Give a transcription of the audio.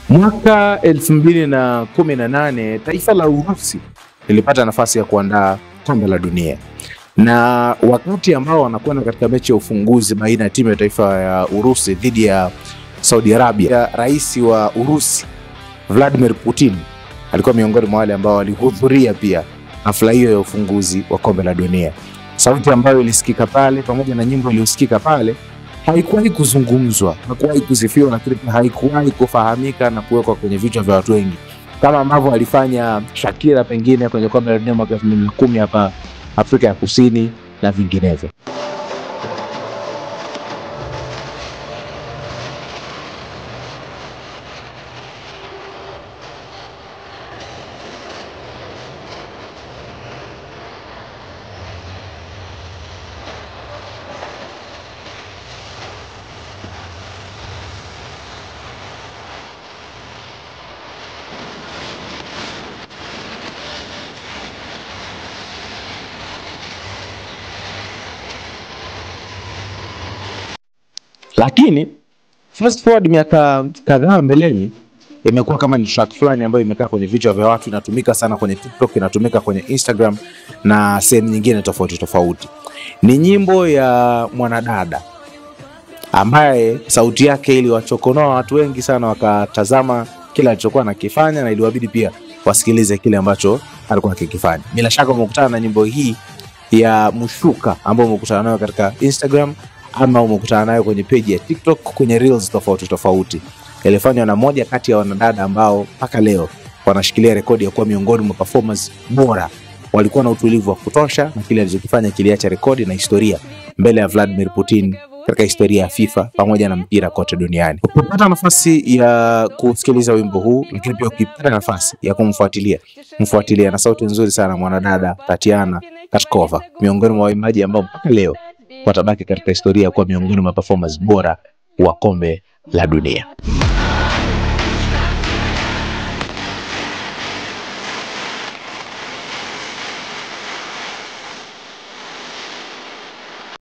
Mwaka 2018 taifa la Urusi lilipata nafasi ya kuandaa kombe la dunia, na wakati ambao wanakwenda katika mechi ya ufunguzi baina ya timu ya taifa ya Urusi dhidi ya Saudi Arabia, rais wa Urusi Vladimir Putin alikuwa miongoni mwa wale ambao walihudhuria pia hafla hiyo ya ufunguzi wa kombe la dunia. Sauti ambayo ilisikika pale pamoja na nyimbo iliyosikika pale haikuwahi kuzungumzwa, haikuwahi kusifiwa, lakini haikuwahi kufahamika na kuwekwa kwenye vichwa vya watu wengi kama ambavyo alifanya Shakira pengine kwenye kombe la dunia mwaka 2010 hapa Afrika ya Kusini na vinginevyo. Lakini fast forward miaka kadhaa mbeleni, imekuwa kama ni track fulani ambayo imekaa kwenye vichwa vya watu, inatumika sana kwenye TikTok, inatumika kwenye Instagram na sehemu nyingine tofauti tofauti. Ni nyimbo ya mwanadada ambaye sauti yake iliwachokonoa watu wengi sana, wakatazama kile alichokuwa anakifanya na iliwabidi pia wasikilize kile ambacho alikuwa akikifanya. Bila shaka umekutana na nyimbo hii ya Mushuka ambayo umekutana nayo katika Instagram ama umekutana nayo kwenye page ya TikTok, kwenye reels tofauti tofauti. Ilifanywa na moja kati ya wanadada ambao mpaka leo wanashikilia rekodi ya kuwa miongoni mwa performers bora. Walikuwa na utulivu wa kutosha na kile alichokifanya kiliacha rekodi na historia mbele ya Vladimir Putin katika historia ya FIFA pamoja na mpira kote duniani. Ukipata nafasi ya kusikiliza wimbo huu, lakini pia ukipata nafasi ya kumfuatilia na sauti nzuri sana mwanadada Tatiana Kashkova, miongoni mwa waimbaji ambao mpaka leo watabaki katika historia kwa miongoni mwa performers bora wa kombe la dunia.